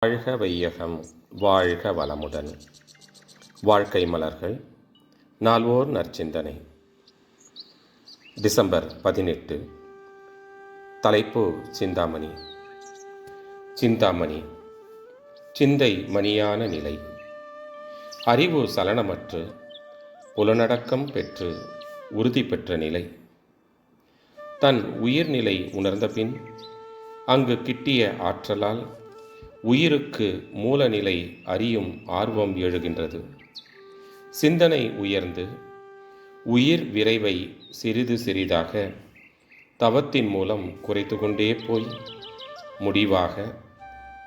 வாழ்க வையகம் வாழ்க வளமுடன். வாழ்க்கை மலர்கள் நால்வோர் நற்சிந்தனை. டிசம்பர் 18. தலைப்பு சிந்தாமணி. சிந்தாமணி சிந்தை மணியான நிலை. அறிவு சலனமற்று புலனடக்கம் பெற்று உறுதி பெற்ற நிலை. தன் உயிர்நிலை உணர்ந்தபின் அங்கு கிட்டிய ஆற்றலால் உயிருக்கு மூலநிலை அறியும் ஆர்வம் எழுகின்றது. சிந்தனை உயர்ந்து உயிர் விரைவை சிறிது சிறிதாக தவத்தின் மூலம் குறைத்து கொண்டே போய் முடிவாக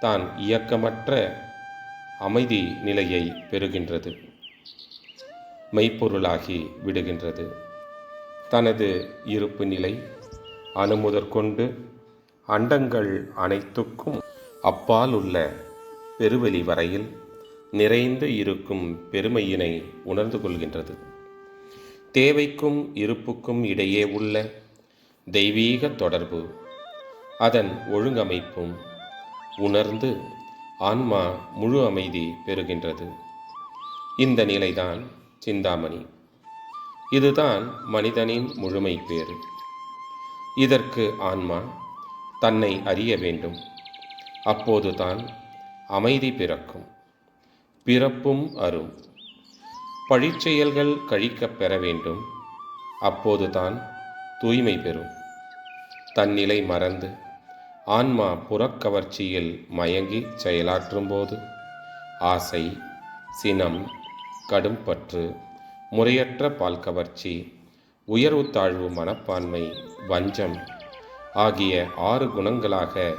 தான் இயக்கமற்ற அமைதி நிலையை பெறுகின்றது. மெய்ப்பொருளாகி விடுகின்றது. தனது இருப்பு நிலை அணுமுதற்கொண்டு அண்டங்கள் அனைத்துக்கும் அப்பால் உள்ள பெருவெளி வரையில் நிறைந்து இருக்கும் பெருமையினை உணர்ந்து கொள்கின்றது. தேவைக்கும் இருப்புக்கும் இடையே உள்ள தெய்வீக தொடர்பு, அதன் ஒழுங்கமைப்பும் உணர்ந்து ஆன்மா முழு அமைதி பெறுகின்றது. இந்த நிலைதான் சிந்தாமணி. இதுதான் மனிதனின் முழுமை பேறு. இதற்கு ஆன்மா தன்னை அறிய வேண்டும். அப்போதுதான் அமைதி பிறக்கும். பிறப்பும் அரும். பழிச்செயல்கள் கழிக்கப் பெற வேண்டும். அப்போதுதான் தூய்மை பெறும். தன்னிலை மறந்து ஆன்மா புறக்கவர்ச்சியில் மயங்கி செயலாற்றும் போது ஆசை, சினம், கடும்பற்று, முறையற்ற பால் கவர்ச்சி, உயர்வு தாழ்வு மனப்பான்மை, வஞ்சம் ஆகிய 6 குணங்களாக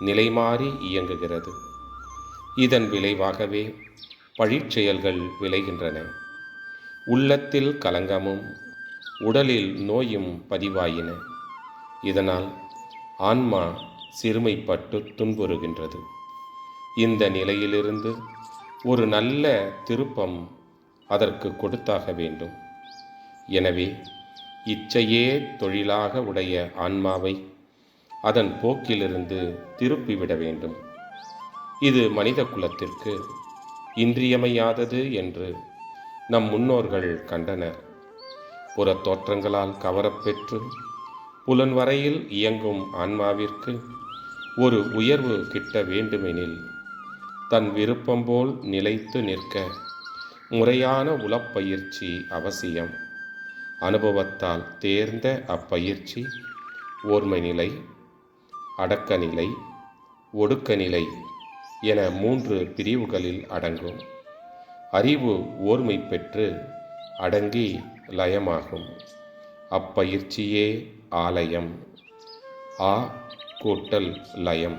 நிலைமாறி இயங்குகிறது. இதன் விளைவாகவே பழிச்செயல்கள் விளைகின்றன. உள்ளத்தில் கலங்கமும் உடலில் நோயும் பதிவாயின. இதனால் ஆன்மா சிறுமைப்பட்டு துன்புறுகின்றது. இந்த நிலையிலிருந்து ஒரு நல்ல திருப்பம் அதற்கு கொடுத்தாக வேண்டும். எனவே இச்சையே தொழிலாக உடைய ஆன்மாவை அதன் போக்கிலிருந்து திருப்பிவிட வேண்டும். இது மனித குலத்திற்கு இன்றியமையாதது என்று நம் முன்னோர்கள் கண்டனர். புற தோற்றங்களால் கவரப்பெற்று புலன் வரையில் இயங்கும் ஆன்மாவிற்கு ஒரு உயர்வு கிட்ட வேண்டுமெனில் தன் விருப்பம் போல் நிலைத்து நிற்க முறையான உளப்பயிற்சி அவசியம். அனுபவத்தால் தேர்ந்த அப்பயிற்சி ஓர்மை நிலை, அடக்க நிலை, ஒடுக்க நிலை என 3 பிரிவுகளில் அடங்கும். அறிவு ஓர்மை பெற்று அடங்கி லயமாகும். அப்பயிற்சியே ஆலயம், ஆ கூட்டல் லயம்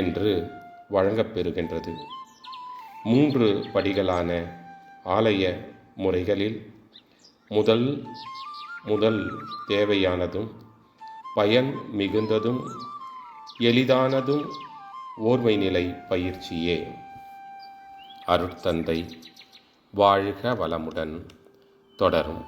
என்று வழங்கப்பெறுகின்றது. 3 படிகளான ஆலய முறைகளில் முதல் தேவையானதும் பயன் மிகுந்ததும் எளிதானதும் ஓர்மை நிலை பயிற்சியே. அருட்தந்தை வாழ்க வளமுடன் தொடரும்.